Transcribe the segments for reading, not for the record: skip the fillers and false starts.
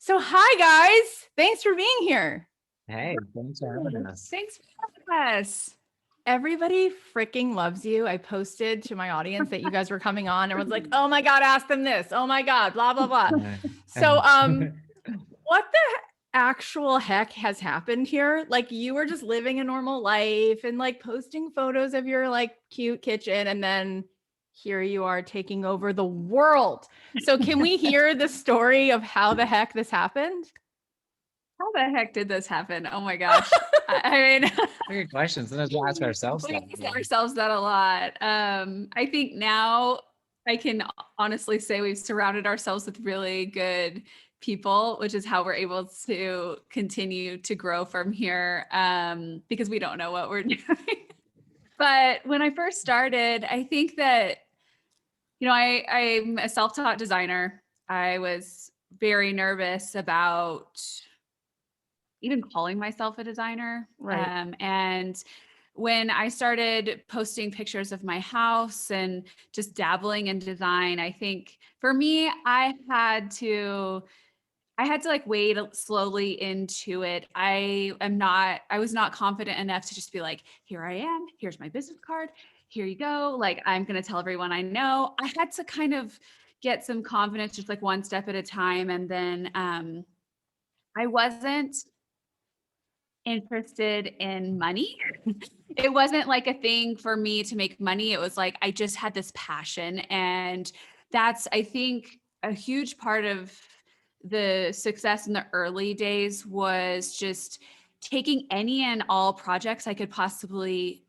So hi guys, thanks for being here. Hey, thanks for having us. Thanks for having us. Everybody freaking loves you. I posted to my audience that you guys were coming on. Everyone's like, "Oh my god, ask them this. Oh my god, blah blah blah." So, what the actual heck has happened here? Like, you were just living a normal life and like posting photos of your like cute kitchen, and then here you are taking over the world. So, can we hear the story of how the heck this happened? How the heck did this happen? Oh my gosh. I mean, Good questions. Sometimes we ask ourselves we that. ask ourselves that a lot. I think now I can honestly say we've surrounded ourselves with really good people, which is how we're able to continue to grow from here, because we don't know what we're doing. But when I first started, I think that, I'm a self-taught designer. I was very nervous about even calling myself a designer. Right. And when I started posting pictures of my house and just dabbling in design, I think for me, I had to like wade slowly into it. I was not confident enough to just be like, here I am, here's my business card, here you go. Like, I'm going to tell everyone I know. I had to kind of get some confidence, just like one step at a time. And then I wasn't interested in money. It wasn't like a thing for me to make money. It was like I just had this passion. And that's, I think, a huge part of the success in the early days was just taking any and all projects I could possibly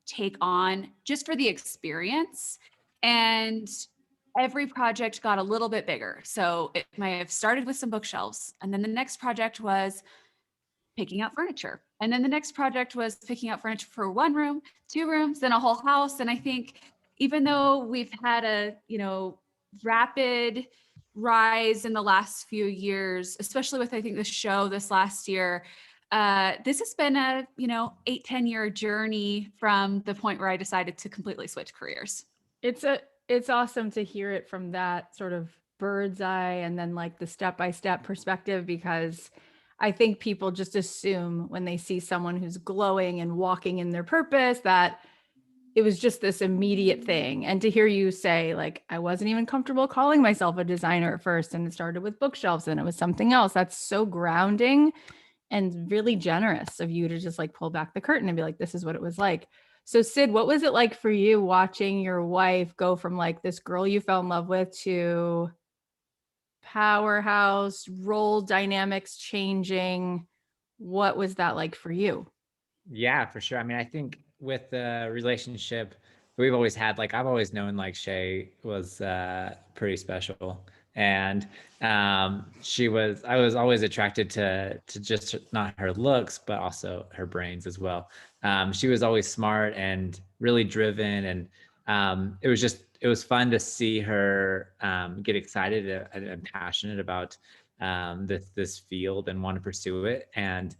take on just for the experience. And every project got a little bit bigger. So it might have started with some bookshelves. And then the next project was picking out furniture. And then the next project was picking out furniture for one room, two rooms, then a whole house. And I think even though we've had a, rapid rise in the last few years, especially with, I think, the show this last year, this has been a, 8-10 year journey from the point where I decided to completely switch careers. It's awesome to hear it from that sort of bird's eye and then like the step-by-step perspective, because I think people just assume when they see someone who's glowing and walking in their purpose that it was just this immediate thing. And to hear you say, like, I wasn't even comfortable calling myself a designer at first, and it started with bookshelves and it was something else. That's so grounding and really generous of you to just like pull back the curtain and be like, this is what it was like. So Syd, what was it like for you watching your wife go from like this girl you fell in love with to powerhouse, role dynamics changing? What was that like for you? Yeah, for sure. I mean, I think with the relationship we've always had, like I've always known like Shea was pretty special. And I was always attracted to just not her looks, but also her brains as well. She was always smart and really driven. And it was fun to see her get excited and passionate about this field and want to pursue it. And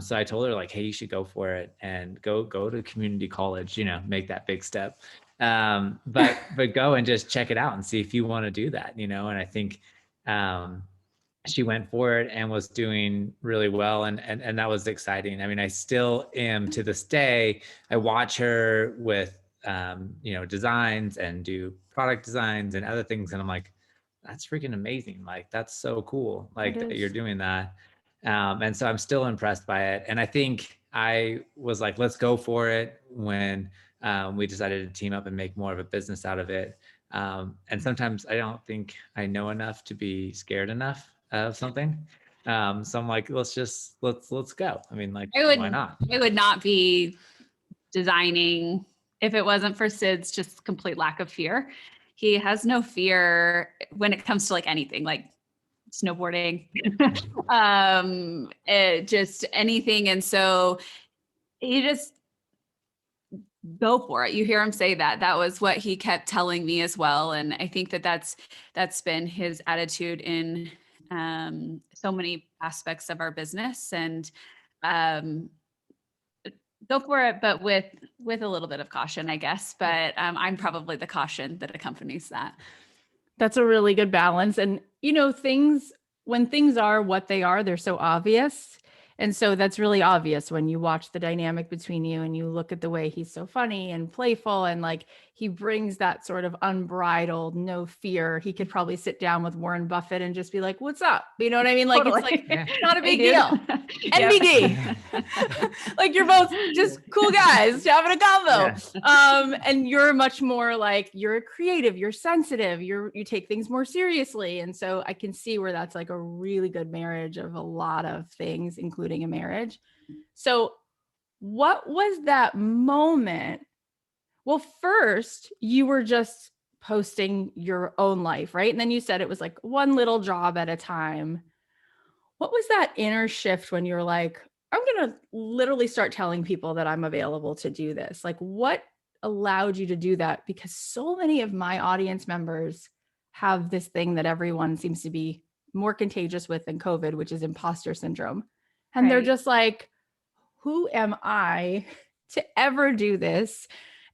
so I told her like, hey, you should go for it and go to community college, make that big step. But go and just check it out and see if you want to do that, and I think she went for it and was doing really well. And that was exciting. I mean, I still am to this day. I watch her with, designs and do product designs and other things. And I'm like, that's freaking amazing. Like, that's so cool. Like that you're doing that. And so I'm still impressed by it. And I think I was like, let's go for it when we decided to team up and make more of a business out of it. And sometimes I don't think I know enough to be scared enough of something. So I'm like, let's go. I mean, like, why not? I would not be designing if it wasn't for Syd's just complete lack of fear. He has no fear when it comes to like anything, like snowboarding, just anything. And so you just go for it. You hear him say that. That was what he kept telling me as well. And I think that's been his attitude in so many aspects of our business. And go for it, but with a little bit of caution, I guess. But I'm probably the caution that accompanies that. That's a really good balance. And, things when things are what they are, they're so obvious. And so that's really obvious when you watch the dynamic between you and you look at the way he's so funny and playful, and like he brings that sort of unbridled, no fear. He could probably sit down with Warren Buffett and just be like, "What's up?" You know what I mean? Like Totally. it's like Yeah. not a Hey, big dude. deal. Yeah. NBD. Like you're both just cool guys having a convo. Yeah. And you're much more like you're creative, you're sensitive, you take things more seriously. And so I can see where that's like a really good marriage of a lot of things, including a marriage. So what was that moment? Well, first you were just posting your own life, right? And then you said it was like one little job at a time. What was that inner shift when you're like, I'm going to literally start telling people that I'm available to do this? Like, what allowed you to do that? Because so many of my audience members have this thing that everyone seems to be more contagious with than COVID, which is imposter syndrome. And they're Right. just like, who am I to ever do this?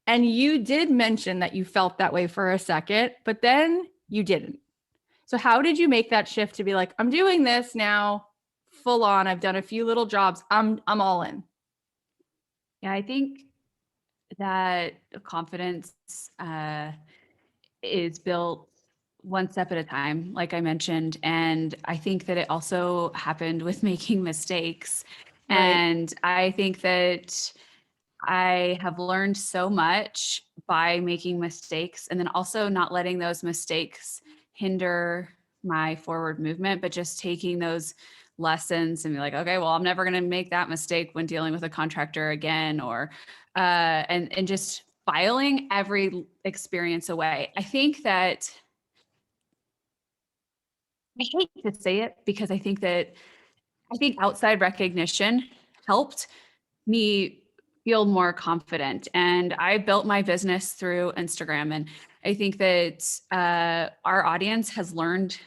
And you did mention that you felt that way for a second, but then you didn't. So how did you make that shift to be like, I'm doing this now full on. I've done a few little jobs. I'm all in. Yeah, I think that confidence is built one step at a time, like I mentioned. And I think that it also happened with making mistakes. Right. And I think that I have learned so much by making mistakes and then also not letting those mistakes hinder my forward movement, but just taking those lessons and be like, okay, well, I'm never going to make that mistake when dealing with a contractor again, or and just filing every experience away. I think that I hate to say it because I think outside recognition helped me feel more confident. And I built my business through Instagram. And I think that our audience has learned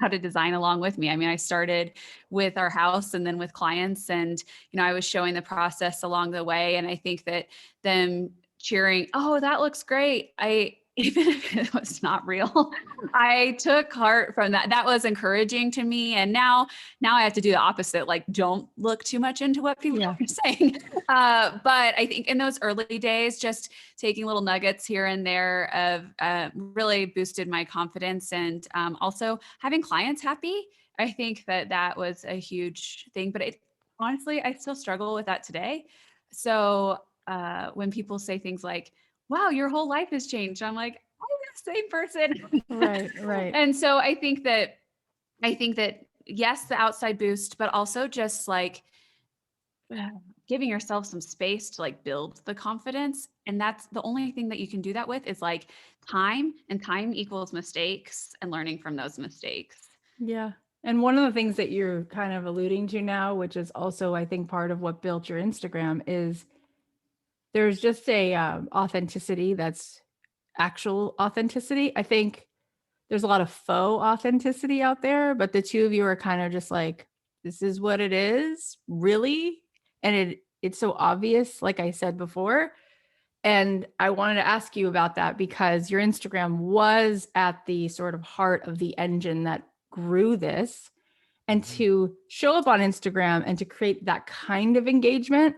how to design along with me. I mean, I started with our house and then with clients, and I was showing the process along the way. And I think that them cheering, "Oh, that looks great," I even if it was not real, I took heart from that. That was encouraging to me. And now I have to do the opposite. Like, don't look too much into what people are saying. But I think in those early days, just taking little nuggets here and there of really boosted my confidence, and also having clients happy. I think that was a huge thing, but honestly, I still struggle with that today. So when people say things like, "Wow, your whole life has changed," I'm like, I'm the same person. Right. And so I think that yes, the outside boost, but also just like giving yourself some space to like build the confidence. And that's the only thing that you can do that with is like time, and time equals mistakes and learning from those mistakes. Yeah. And one of the things that you're kind of alluding to now, which is also, I think, part of what built your Instagram, is there's just a authenticity that's actual authenticity. I think there's a lot of faux authenticity out there, but the two of you are kind of just like, this is what it is, really. And it's so obvious, like I said before. And I wanted to ask you about that because your Instagram was at the sort of heart of the engine that grew this. And to show up on Instagram and to create that kind of engagement,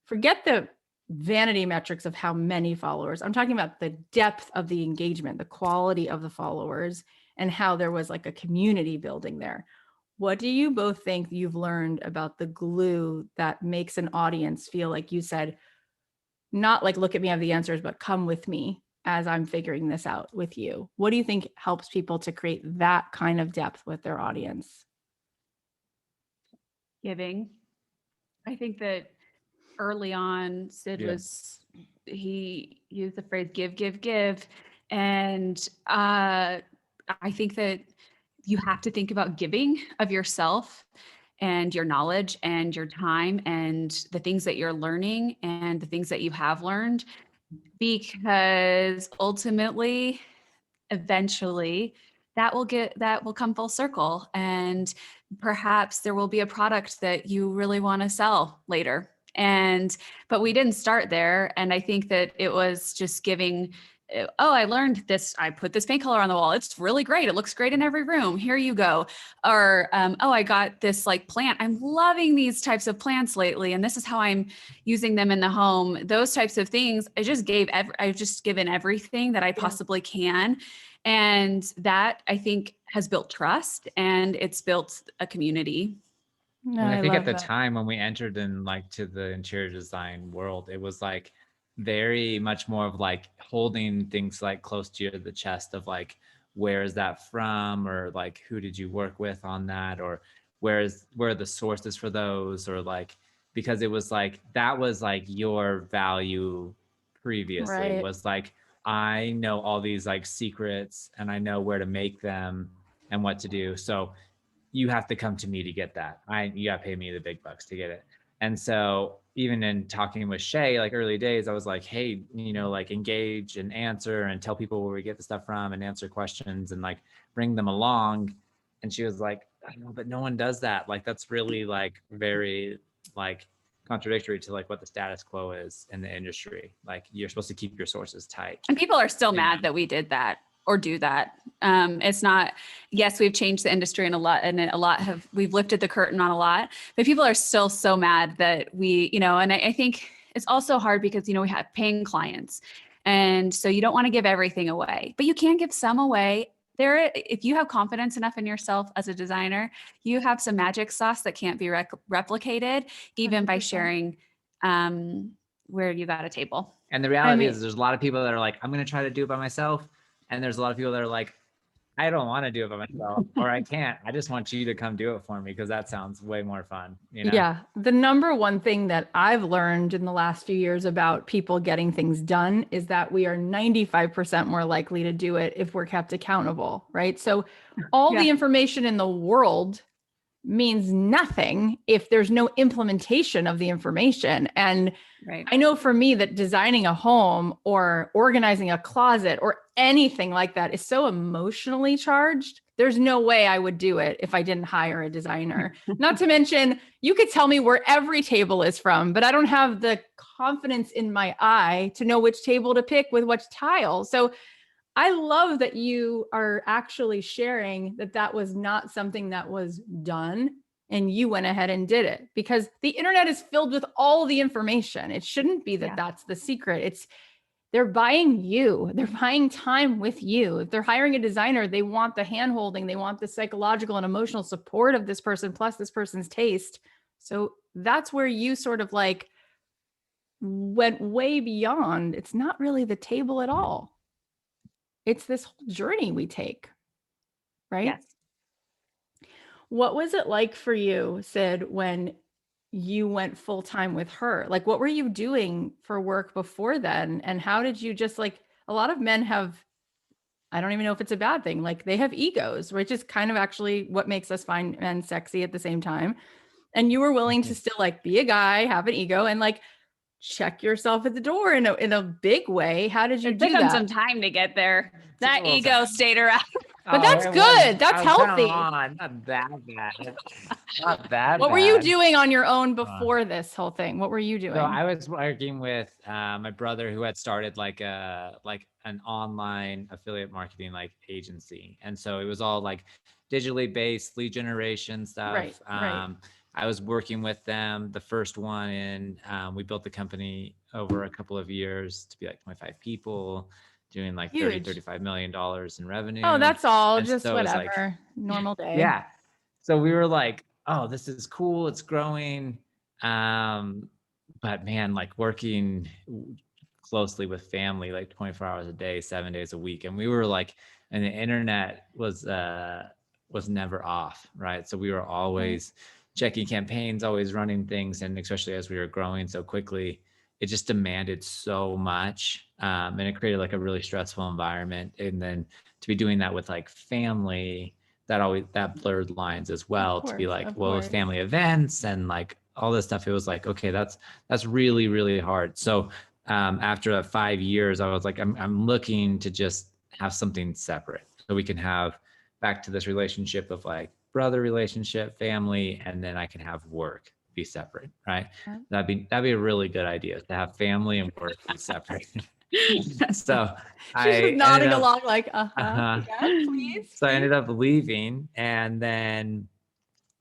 forget the vanity metrics of how many followers. I'm talking about the depth of the engagement, the quality of the followers, and how there was like a community building there. What do you both think you've learned about the glue that makes an audience feel, like you said, not like, look at me, I have the answers, but come with me as I'm figuring this out with you? What do you think helps people to create that kind of depth with their audience? Giving. I think that early on, Syd he used the phrase give, give, give. And I think that you have to think about giving of yourself and your knowledge and your time and the things that you're learning and the things that you have learned, because ultimately, eventually, that will come full circle, and perhaps there will be a product that you really want to sell later. But we didn't start there. And I think that it was just giving oh, I learned this. I put this paint color on the wall. It's really great. It looks great in every room. Here you go. Or, oh, I got this like plant. I'm loving these types of plants lately. And this is how I'm using them in the home. Those types of things. I've just given everything that I possibly can. And that I think has built trust and it's built a community. No, And I think at love the that. time when we entered in like to the interior design world, it was like very much more of like holding things like close to the chest of like, where is that from? Or like, who did you work with on that? Or where are the sources for those? Or like, because it was like, that was like your value previously Right. was like, I know all these like secrets and I know where to make them and what to do. So you have to come to me to get that. You got to pay me the big bucks to get it. And so even in talking with Shea, like early days, I was like, hey, like engage and answer and tell people where we get the stuff from and answer questions and like bring them along. And she was like, I know, but no one does that. Like, that's really like very like contradictory to like what the status quo is in the industry. Like you're supposed to keep your sources tight. And people are still Yeah. mad that we did that or do that. It's not, yes, we've changed the industry and we've lifted the curtain on a lot, but people are still so mad that we, and I think it's also hard because, we have paying clients. And so you don't want to give everything away, but you can give some away. If you have confidence enough in yourself as a designer, you have some magic sauce that can't be replicated, even by 100%. sharing where you got a table. And the reality is there's a lot of people that are like, I'm going to try to do it by myself. And there's a lot of people that are like, I don't want to do it by myself or I can't. I just want you to come do it for me because that sounds way more fun. Yeah. The number one thing that I've learned in the last few years about people getting things done is that we are 95% more likely to do it if we're kept accountable, right? So all the information in the world means nothing if there's no implementation of the information. And Right. I know for me that designing a home or organizing a closet or anything like that is so emotionally charged. There's no way I would do it if I didn't hire a designer. Not to mention, you could tell me where every table is from, but I don't have the confidence in my eye to know which table to pick with which tile. So I love that you are actually sharing that that was not something that was done and you went ahead and did it, because the internet is filled with all the information. It shouldn't be that that's the secret. They're buying you. They're buying time with you. If they're hiring a designer, they want the hand-holding. They want the psychological and emotional support of this person plus this person's taste. So that's where you sort of like went way beyond. It's not really the table at all. It's this whole journey we take, right? Yes. What was it like for you, Syd, when you went full time with her? Like, what were you doing for work before then? And how did you just like, a lot of men have, I don't even know if it's a bad thing. Like they have egos, which is kind of actually what makes us find men sexy at the same time. And you were willing to still like be a guy, have an ego and like check yourself at the door in a big way. How did you do It took that? them some time to get there. That ego stayed around. But that's good. That's healthy. Not that bad. Not that What were you bad. doing on your own before this whole thing? What were you doing? So I was working with my brother who had started like an online affiliate marketing like agency. And so it was all like digitally based lead generation stuff. Right. I was working with them, the first one, and we built the company over a couple of years to be like 25 people, doing like Huge. $35 million in revenue. Oh, that's all. And Just so it was like, whatever. Normal day. yeah. So we were like, oh, this is cool. It's growing. But man, like working closely with family, like 24 hours a day, 7 days a week. And we were like, and the internet was never off, right? So we were always checking campaigns, always running things. And especially as we were growing so quickly, it just demanded so much. And it created like a really stressful environment. And then to be doing that with like family, that blurred lines as well. To be like, well, with family events and like all this stuff, it was like, okay, that's really, really hard. So after 5 years, I was like, I'm looking to just have something separate so we can have back to this relationship of like brother relationship, family, and then I can have work be separate, right? That'd be a really good idea to have family and work be separate. So She's I just ended nodding up, along like, uh-huh. yeah, please. So I please. ended up leaving, and then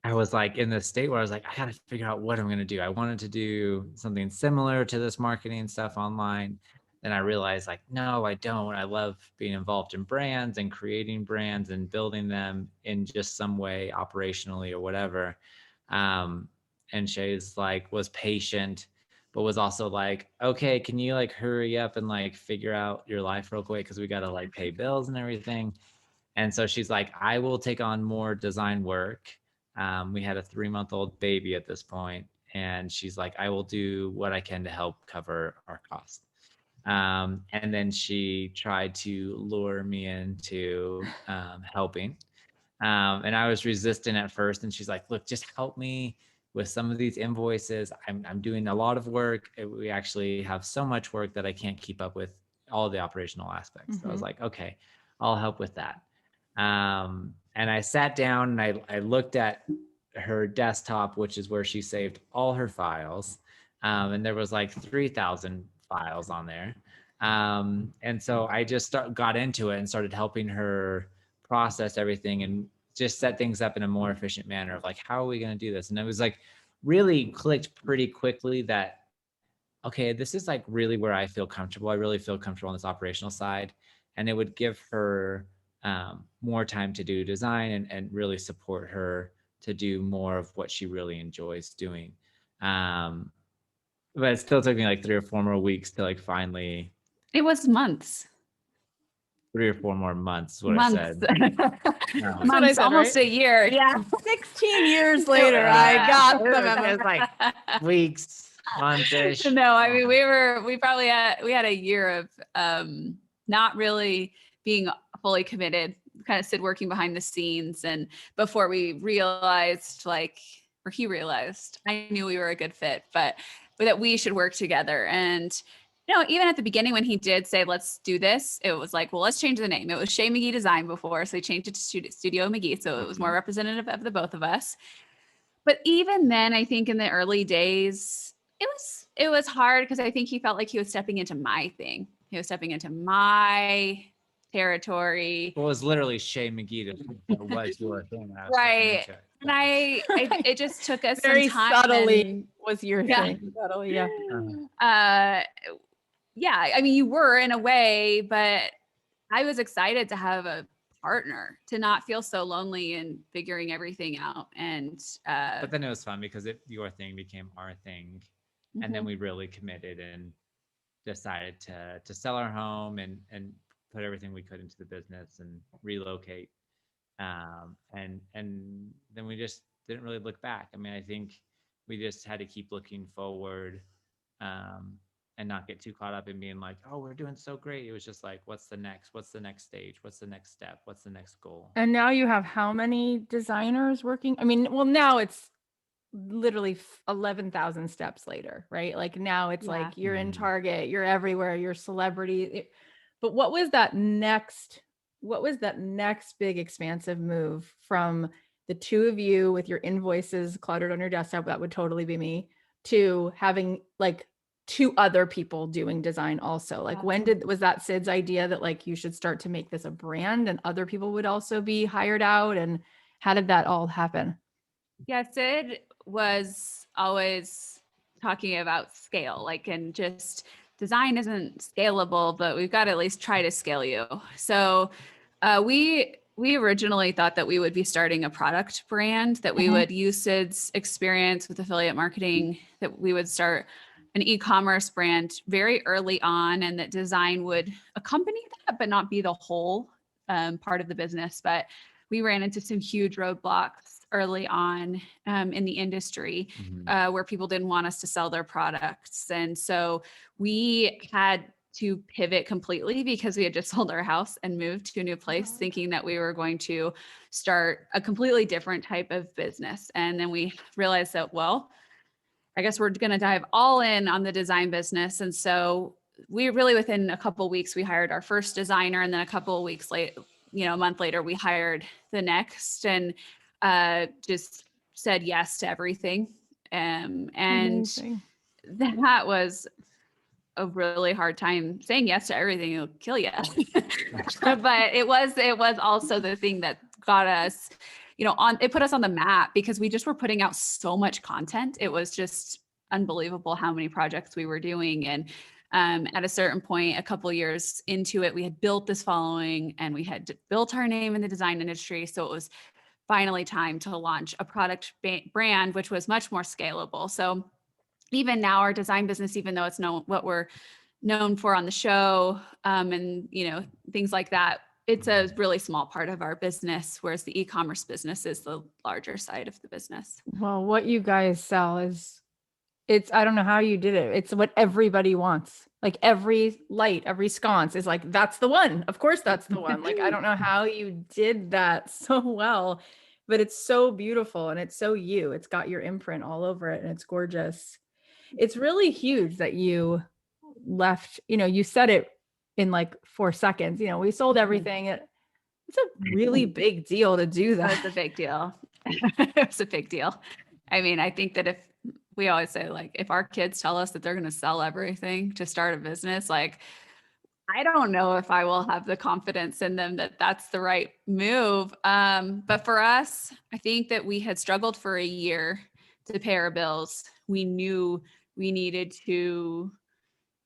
I was like in this state where I was like, I got to figure out what I'm going to do. I wanted to do something similar to this marketing stuff online. Then I realized like, no, I don't. I love being involved in brands and creating brands and building them in just some way operationally or whatever. Um, and Shay's like, was patient, but was also like, okay, can you like hurry up and like figure out your life real quick? Cause we got to like pay bills and everything. And so she's like, I will take on more design work. We had a 3-month-old baby at this point, and she's like, I will do what I can to help cover our costs. And then she tried to lure me into helping. And I was resistant at first. And she's like, look, just help me with some of these invoices. I'm doing a lot of work. We actually have so much work that I can't keep up with all the operational aspects. So I was like, okay, I'll help with that. And I sat down and I looked at her desktop, which is where she saved all her files. And there was like 3,000 files on there. And so I just got into it and started helping her process everything and just set things up in a more efficient manner of like, how are we going to do this? And it was like really clicked pretty quickly that, okay, this is like really where I feel comfortable. I really feel comfortable on this operational side. And it would give her more time to do design and really support her to do more of what she really enjoys doing. But it still took me like 3 or 4 more weeks to like finally, It was months. 3 or 4 more months is what Months. I said. That's what I Months, said, almost right? a year. Yeah. 16 years later, I got the memo. It was like weeks, month-ish. No, I mean, we had a year of not really being fully committed, kind of Syd working behind the scenes. And before we realized or he realized, I knew we were a good fit, but that we should work together. And even at the beginning when he did say, let's do this, it was like, well, let's change the name. It was Shea McGee Design before. So he changed it to Studio McGee. So it was more representative of the both of us. But even then, I think in the early days, it was hard because I think he felt like he was stepping into my thing. He was stepping into my territory. Well, it was literally Shea McGee that was your thing. Right. And it just took us Very some time. subtly was your Yeah. thing. Subtly, yeah. Yeah, I mean, you were in a way, but I was excited to have a partner, to not feel so lonely and figuring everything out. And but then it was fun because your thing became our thing, and then we really committed and decided to sell our home and put everything we could into the business and relocate. And then we just didn't really look back. I mean, I think we just had to keep looking forward. And not get too caught up in being like, oh, we're doing so great. It was just like, what's the next stage? What's the next step? What's the next goal? And now you have how many designers working? I mean, well, now it's literally 11,000 steps later, right? Like now it's like you're in Target, you're everywhere, you're celebrity. But what was that next big expansive move from the two of you with your invoices cluttered on your desktop? That would totally be me, to having like 2 other people doing design also. Like was that Syd's idea that like you should start to make this a brand and other people would also be hired out? And how did that all happen? Yeah, Syd was always talking about scale, and just design isn't scalable, but we've got to at least try to scale you. So we originally thought that we would be starting a product brand, that we would use Syd's experience with affiliate marketing, that we would start an e-commerce brand very early on, and that design would accompany that, but not be the whole part of the business. But we ran into some huge roadblocks early on in the industry where people didn't want us to sell their products. And so we had to pivot completely because we had just sold our house and moved to a new place, thinking that we were going to start a completely different type of business. And then we realized that, well, I guess we're going to dive all in on the design business. And so we really, within a couple of weeks, we hired our first designer. And then a couple of weeks later, a month later, we hired the next, and just said yes to everything. And Amazing. that was a really hard time saying yes to everything. It'll kill you. But it was also the thing that got us, it put us on the map because we just were putting out so much content. It was just unbelievable how many projects we were doing. And at a certain point, a couple years into it, we had built this following and we had built our name in the design industry. So it was finally time to launch a product brand, which was much more scalable. So even now our design business, even though it's what we're known for on the show, and things like that, it's a really small part of our business, whereas the e-commerce business is the larger side of the business. Well, what you guys sell I don't know how you did it. It's what everybody wants. Like every light, every sconce is like, that's the one. Of course, that's the one. Like, I don't know how you did that so well, but it's so beautiful and it's so you. It's got your imprint all over it and it's gorgeous. It's really huge that you left, you said it in like 4 seconds, we sold everything. It's a really big deal to do that. It's a big deal. It's a big deal. I mean, I think that we always say, like, if our kids tell us that they're going to sell everything to start a business, like, I don't know if I will have the confidence in them that that's the right move. But for us, I think that we had struggled for a year to pay our bills. We knew we needed to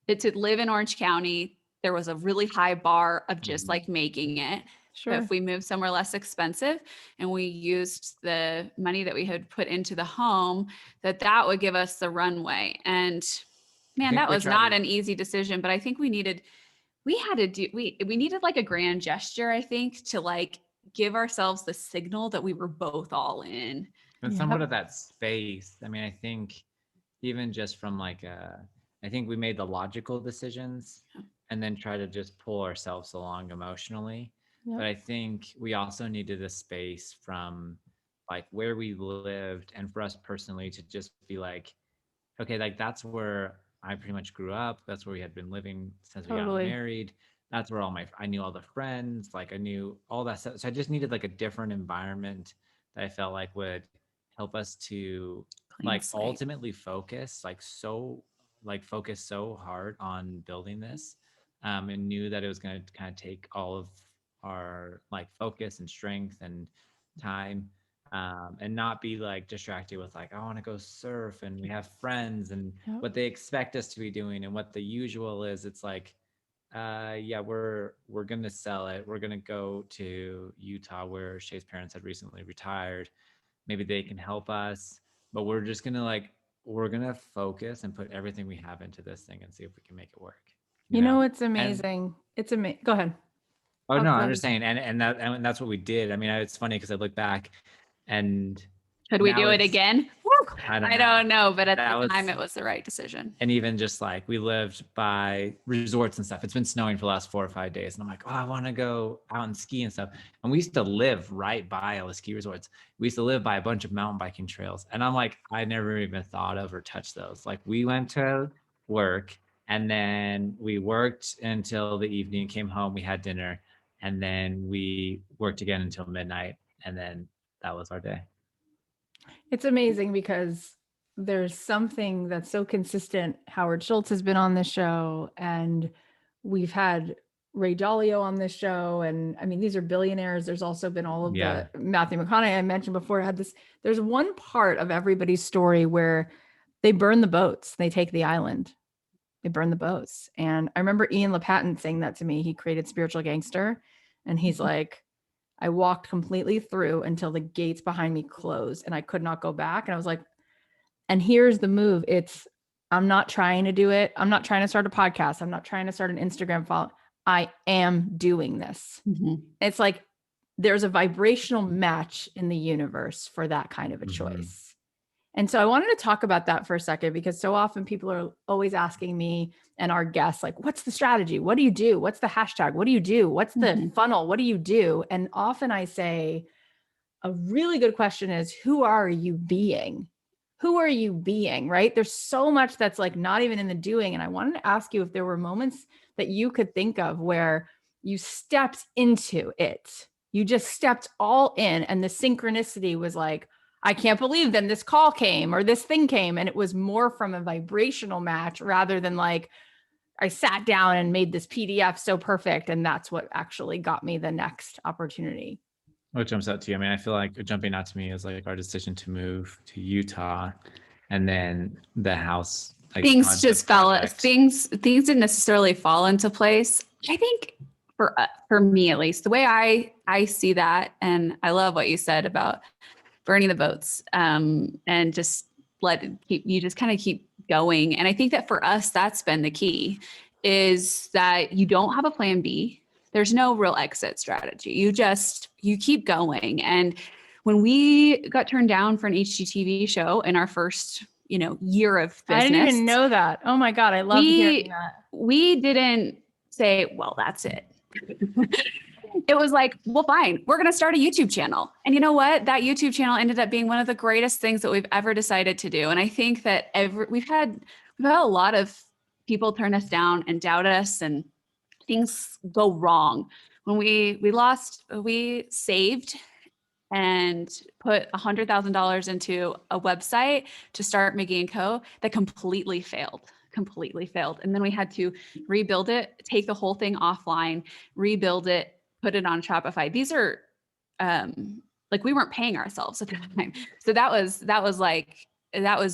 live in Orange County. There was a really high bar of just like making it. Sure. But if we moved somewhere less expensive and we used the money that we had put into the home, that would give us the runway. And man, that was not an easy decision, but I think we needed like a grand gesture, I think, to like give ourselves the signal that we were both all in. And somewhat of that space. I mean, I think even just from like I think we made the logical decisions and then try to just pull ourselves along emotionally. But I think we also needed a space from like where we lived and for us personally to just be like, okay, like that's where I pretty much grew up. That's where we had been living since we got married. That's where I knew all the friends, like I knew all that stuff. So I just needed like a different environment that I felt like would help us to ultimately focus focus so hard on building this, and knew that it was going to kind of take all of our like focus and strength and time, and not be like distracted with like, I want to go surf and we have friends and what they expect us to be doing and what the usual is. It's like, we're going to sell it. We're going to go to Utah where Shea's parents had recently retired. Maybe they can help us, but we're just going to we're going to focus and put everything we have into this thing and see if we can make it work. It's amazing. It's amazing. Go ahead. Oh, no, I'm just saying. And that's what we did. I mean, it's funny because I look back and could we do it again? I don't know, but at the time it was the right decision. And even just like we lived by resorts and stuff. It's been snowing for the last 4 or 5 days. And I'm like, oh, I want to go out and ski and stuff. And we used to live right by all the ski resorts. We used to live by a bunch of mountain biking trails. And I'm like, I never even thought of or touched those. Like we went to work and then we worked until the evening, came home, we had dinner, and then we worked again until midnight. And then that was our day. It's amazing because there's something that's so consistent. Howard Schultz has been on this show and we've had Ray Dalio on this show. And I mean, these are billionaires. There's also been all of the Matthew McConaughey I mentioned before had this. There's one part of everybody's story where they burn the boats. They take the island. They burn the boats. And I remember Ian LePatin saying that to me. He created Spiritual Gangster. And he's like, I walked completely through until the gates behind me closed and I could not go back. And I was like, and here's the move. I'm not trying to do it. I'm not trying to start a podcast. I'm not trying to start an Instagram follow. I am doing this. Mm-hmm. It's like, there's a vibrational match in the universe for that kind of a choice. And so I wanted to talk about that for a second, because so often people are always asking me and our guests, like, what's the strategy? What do you do? What's the hashtag? What do you do? What's the funnel? What do you do? And often I say, a really good question is, who are you being? Who are you being, right? There's so much that's like not even in the doing. And I wanted to ask you if there were moments that you could think of where you stepped into it. You just stepped all in and the synchronicity was like, I can't believe then this call came or this thing came. And it was more from a vibrational match rather than like, I sat down and made this PDF so perfect. And that's what actually got me the next opportunity. What jumps out to you? I mean, I feel like jumping out to me is like our decision to move to Utah, and then the house. Like Things just fell. project. Things didn't necessarily fall into place. I think for me at least, the way I see that, and I love what you said about burning the boats, and just you just kind of keep going. And I think that for us, that's been the key, is that you don't have a plan B. There's no real exit strategy. You keep going. And when we got turned down for an HGTV show in our first, year of business, I didn't even know that. Oh my God. I love hearing that. We didn't say, well, that's it. It was like, well, fine, we're going to start a YouTube channel. And you know what? That YouTube channel ended up being one of the greatest things that we've ever decided to do. And I think that we've had a lot of people turn us down and doubt us, and things go wrong. When we saved and put $100,000 into a website to start McGee & Co. that completely failed. And then we had to rebuild it, take the whole thing offline, rebuild it, put it on Shopify. These are like, we weren't paying ourselves at the time. So that was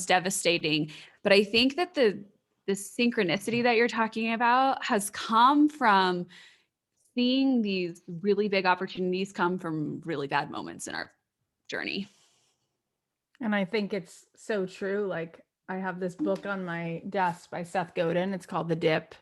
devastating. But I think that the synchronicity that you're talking about has come from seeing these really big opportunities come from really bad moments in our journey. And I think it's so true. Like, I have this book on my desk by Seth Godin. It's called The Dip.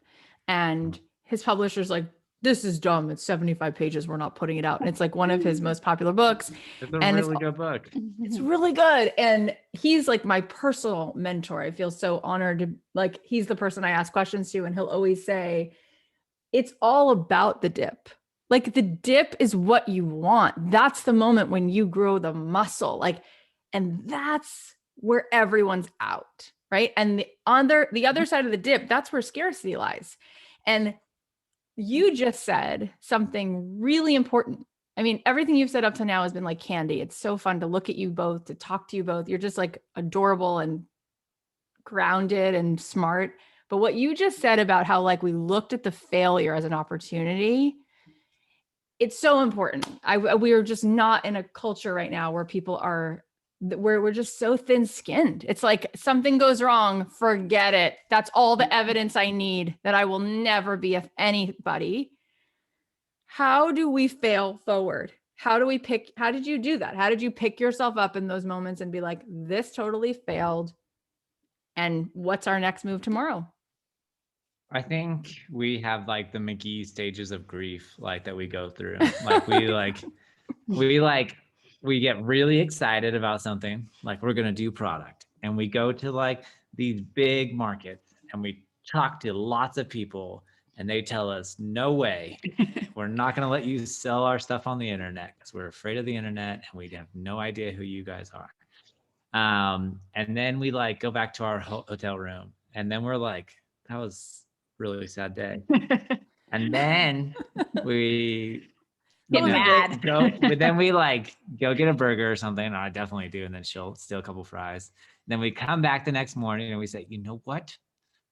And his publisher's like, this is dumb. It's 75 pages. We're not putting it out. And it's like one of his most popular books. It's a really good book. It's really good. And he's like my personal mentor. I feel so honored to, like, he's the person I ask questions to. And he'll always say, it's all about the dip. Like, the dip is what you want. That's the moment when you grow the muscle. Like, and that's where everyone's out, right? And the other side of the dip, that's where scarcity lies. And you just said something really important. I mean, everything you've said up to now has been like candy. It's so fun to look at you both, to talk to you both. You're just like adorable and grounded and smart. But what you just said about how, like, we looked at the failure as an opportunity, it's so important. We are just not in a culture right now where people are, where we're just so thin-skinned. It's like, something goes wrong, forget it. That's all the evidence I need that I will never be anybody. How do we fail forward? How did you do that? How did you pick yourself up in those moments and be like, this totally failed, and what's our next move tomorrow? I think we have like the McGee stages of grief, like, that we go through. Like, we get really excited about something, like we're gonna do product, and we go to like these big markets and we talk to lots of people, and they tell us, no way, we're not gonna let you sell our stuff on the internet because we're afraid of the internet and we have no idea who you guys are. And then we like go back to our hotel room, and then we're like, that was really sad day. And then we Get mad. but then we like go get a burger or something. I definitely do. And then she'll steal a couple fries. Then we come back the next morning and we say, you know what?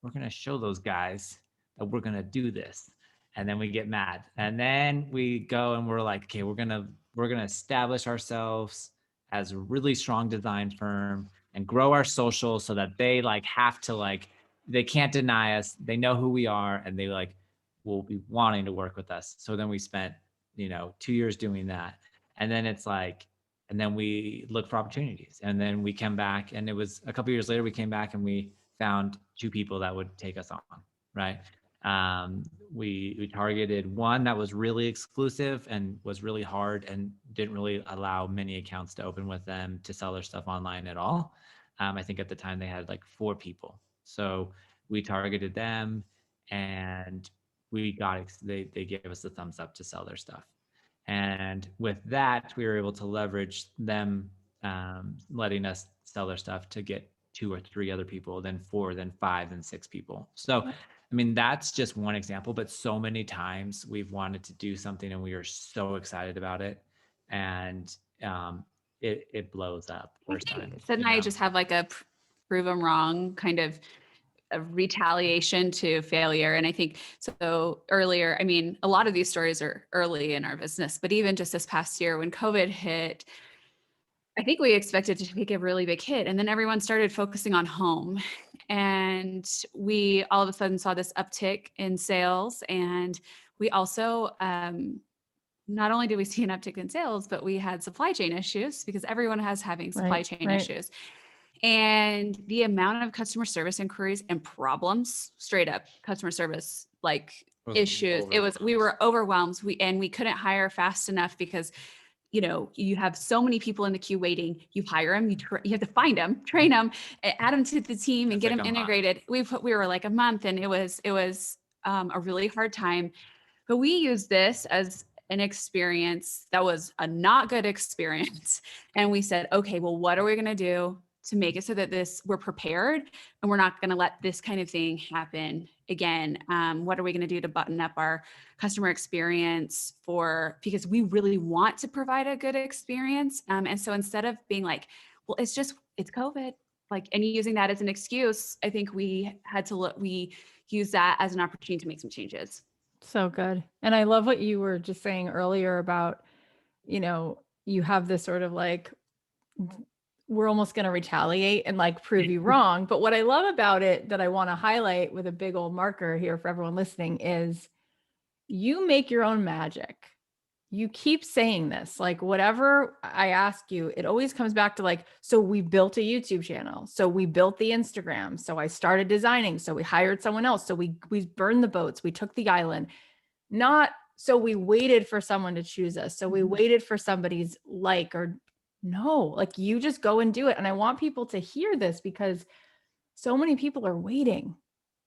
We're going to show those guys that we're going to do this. And then we get mad. And then we go and we're like, okay, we're going to establish ourselves as a really strong design firm and grow our social so that they like have to like, they can't deny us. They know who we are, and they like will be wanting to work with us. So then we spent, 2 years doing that. And then it's like, and then we look for opportunities. And then we came back, and it was a couple of years later, we came back and we found 2 people that would take us on, right? We targeted one that was really exclusive and was really hard and didn't really allow many accounts to open with them to sell their stuff online at all. I think at the time they had like 4 people. So we targeted them, and they gave us the thumbs up to sell their stuff. And with that, we were able to leverage them letting us sell their stuff to get 2 or 3 other people, then 4, then 5, then 6 people. So, I mean, that's just one example, but so many times we've wanted to do something and we are so excited about it, and it blows up first time. Sid and I just have like a prove them wrong kind of a retaliation to failure. And I think so earlier, I mean, a lot of these stories are early in our business, but even just this past year when COVID hit, I think we expected to take a really big hit. And then everyone started focusing on home. And we all of a sudden saw this uptick in sales. And we also, not only did we see an uptick in sales, but we had supply chain issues because everyone has having supply chain issues. And the amount of customer service inquiries and problems, straight up customer service, like issues, we were overwhelmed. We couldn't hire fast enough because, you know, you have so many people in the queue waiting. You hire them, you have to find them, train them, add them to the team, and get them integrated. We were like a month, and it was a really hard time. But we used this as an experience that was a not good experience, and we said, okay, well, what are we going to do to make it so that we're prepared and we're not going to let this kind of thing happen again? What are we going to do to button up our customer experience because we really want to provide a good experience. And so instead of being like, well, it's COVID, like, and using that as an excuse, I think we use that as an opportunity to make some changes. So good. And I love what you were just saying earlier about, you know, you have this sort of like, we're almost going to retaliate and like prove you wrong. But what I love about it that I want to highlight with a big old marker here for everyone listening is you make your own magic. You keep saying this, like whatever I ask you, it always comes back to like, so we built a YouTube channel. So we built the Instagram. So I started designing. So we hired someone else. So we burned the boats. We took the island. Not so we waited for someone to choose us. So we waited for somebody's like, or no, like you just go and do it. And I want people to hear this because so many people are waiting.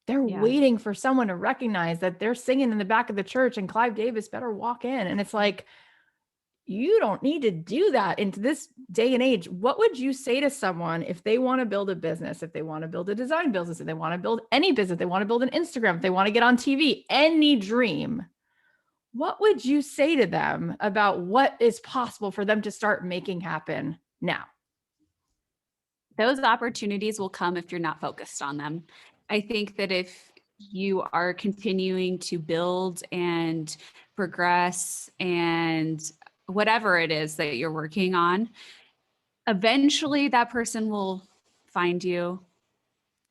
They're waiting for someone to recognize that they're singing in the back of the church and Clive Davis better walk in. And it's like, you don't need to do that into this day and age. What would you say to someone if they want to build a business, if they want to build a design business, if they want to build any business, they want to build an Instagram, if they want to get on TV, any dream? What would you say to them about what is possible for them to start making happen now? Those opportunities will come if you're not focused on them. I think that if you are continuing to build and progress and whatever it is that you're working on, eventually that person will find you.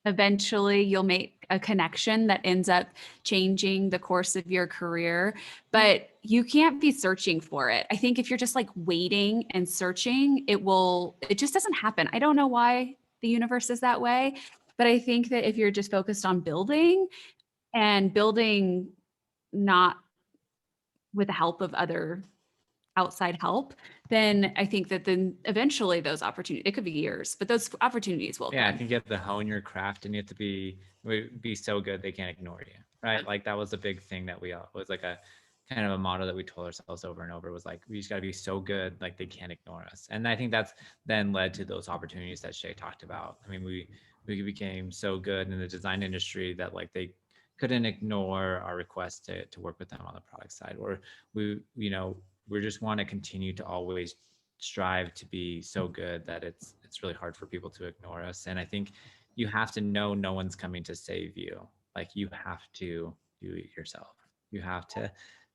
Eventually you'll make a connection that ends up changing the course of your career, but you can't be searching for it. I think if you're just like waiting and searching, it just doesn't happen. I don't know why the universe is that way, but I think that if you're just focused on building and building, not with the help of other outside help, then I think that then eventually those opportunities, it could be years, but those opportunities will come. I think you have to hone your craft and you have to be so good they can't ignore you, right? Like that was a big thing that was like a kind of a motto that we told ourselves over and over, was like, we just got to be so good, like they can't ignore us. And I think that's then led to those opportunities that Shea talked about. I mean, we became so good in the design industry that like they couldn't ignore our request to work with them on the product side, or we just want to continue to always strive to be so good that it's really hard for people to ignore us. And I think you have to know no one's coming to save you. Like you have to do it yourself. You have to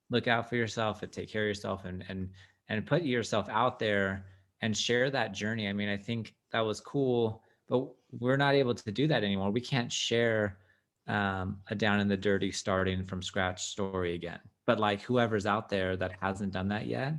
look out for yourself and take care of yourself and put yourself out there and share that journey. I mean, I think that was cool, but we're not able to do that anymore. We can't share a down in the dirty starting from scratch story again. But like whoever's out there that hasn't done that yet,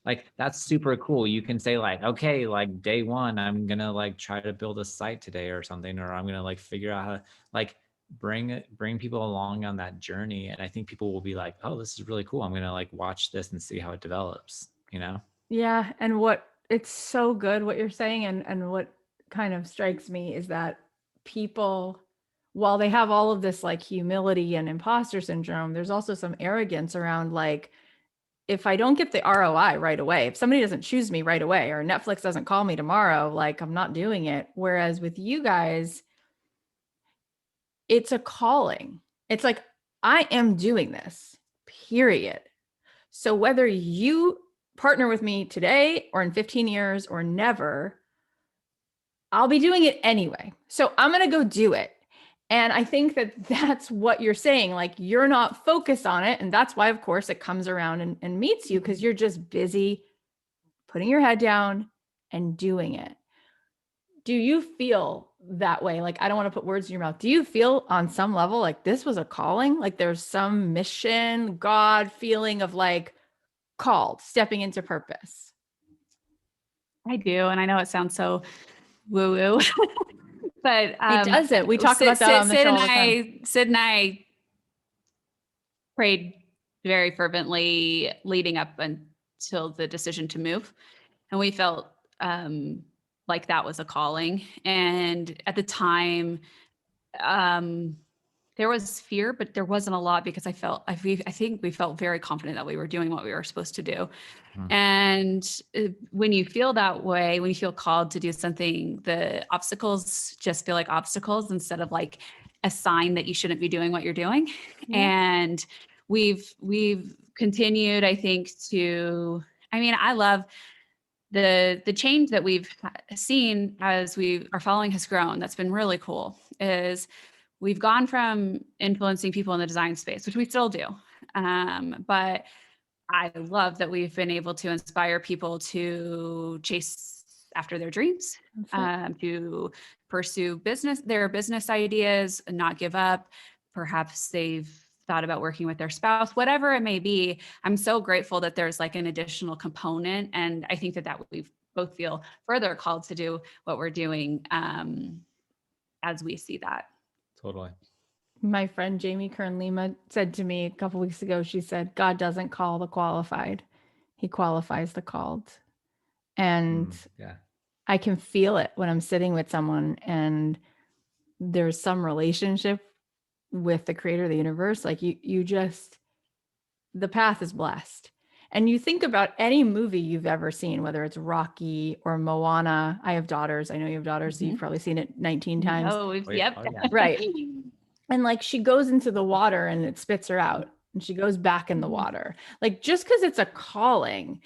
like that's super cool. You can say like, okay, like day one, I'm gonna like try to build a site today or something, or I'm gonna like figure out how to like bring people along on that journey. And I think people will be like, oh, this is really cool. I'm gonna like watch this and see how it develops, you know? Yeah. And it's so good what you're saying. And what kind of strikes me is that people, while they have all of this like humility and imposter syndrome, there's also some arrogance around like, if I don't get the ROI right away, if somebody doesn't choose me right away, or Netflix doesn't call me tomorrow, like I'm not doing it. Whereas with you guys, it's a calling. It's like, I am doing this, period. So whether you partner with me today or in 15 years or never, I'll be doing it anyway. So I'm going to go do it. And I think that that's what you're saying. Like, you're not focused on it. And that's why, of course, it comes around and meets you, because you're just busy putting your head down and doing it. Do you feel that way? Like, I don't want to put words in your mouth. Do you feel on some level like this was a calling? Like there's some mission, God feeling of like called, stepping into purpose? I do. And I know it sounds so woo woo, but It does it. We talk about that on the show all the time. Syd and I prayed very fervently leading up until the decision to move. And we felt like that was a calling. And at the time, there was fear, but there wasn't a lot, because I think we felt very confident that we were doing what we were supposed to do. And when you feel that way, when you feel called to do something, the obstacles just feel like obstacles instead of like a sign that you shouldn't be doing what you're doing. Yeah. And we've continued, I think, I love the change that we've seen as our following has grown. That's been really cool. Is we've gone from influencing people in the design space, which we still do. But I love that we've been able to inspire people to chase after their dreams, to pursue their business ideas, and not give up. Perhaps they've thought about working with their spouse, whatever it may be. I'm so grateful that there's like an additional component. And I think that we both feel further called to do what we're doing as we see that. Totally. My friend Jamie Kern Lima said to me a couple weeks ago, she said, God doesn't call the qualified. He qualifies the called. And yeah, I can feel it when I'm sitting with someone and there's some relationship with the creator of the universe. Like you just, the path is blessed. And you think about any movie you've ever seen, whether it's Rocky or Moana. I have daughters. I know you have daughters, so you've probably seen it 19 times. Oh, yep. Oh, yeah. Right. And like she goes into the water and it spits her out and she goes back in the water. Like just because it's a calling,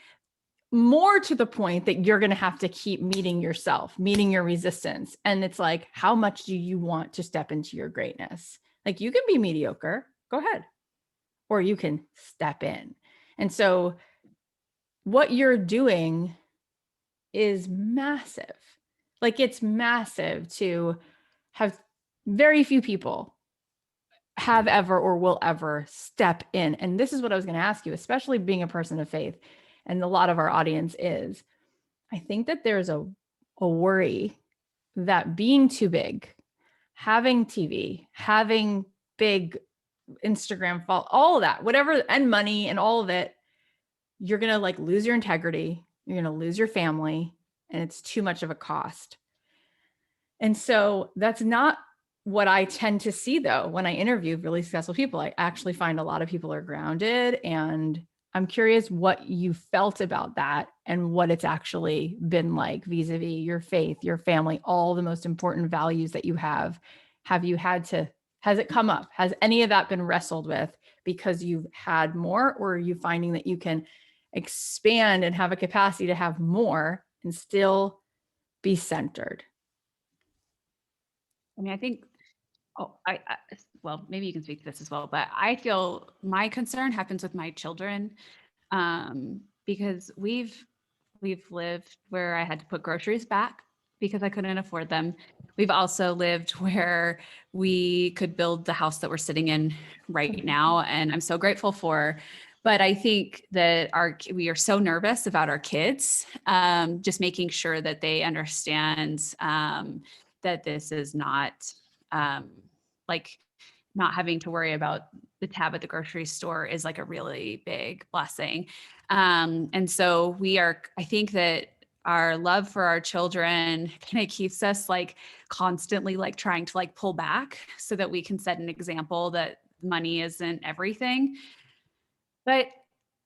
more to the point that you're going to have to keep meeting yourself, meeting your resistance. And it's like, how much do you want to step into your greatness? Like you can be mediocre, go ahead. Or you can step in. And so what you're doing is massive. Like it's massive to have very few people have ever or will ever step in. And this is what I was going to ask you, especially being a person of faith. And a lot of our audience is, I think that there's a worry that being too big, having TV, having big Instagram follow, all of that, whatever, and money and all of it, you're going to like lose your integrity. You're going to lose your family, and it's too much of a cost. And so that's not what I tend to see though. When I interview really successful people, I actually find a lot of people are grounded, and I'm curious what you felt about that and what it's actually been like vis-a-vis your faith, your family, all the most important values that you have. Have you had to, has it come up? Has any of that been wrestled with because you've had more, or are you finding that you can expand and have a capacity to have more and still be centered? I mean, I think, well, maybe you can speak to this as well, but I feel my concern happens with my children, because we've lived where I had to put groceries back because I couldn't afford them. We've also lived where we could build the house that we're sitting in right now, and I'm so grateful for. But I think that we are so nervous about our kids, just making sure that they understand that this is not like not having to worry about the tab at the grocery store is like a really big blessing. And so I think that our love for our children kind of keeps us like constantly like trying to like pull back so that we can set an example that money isn't everything. But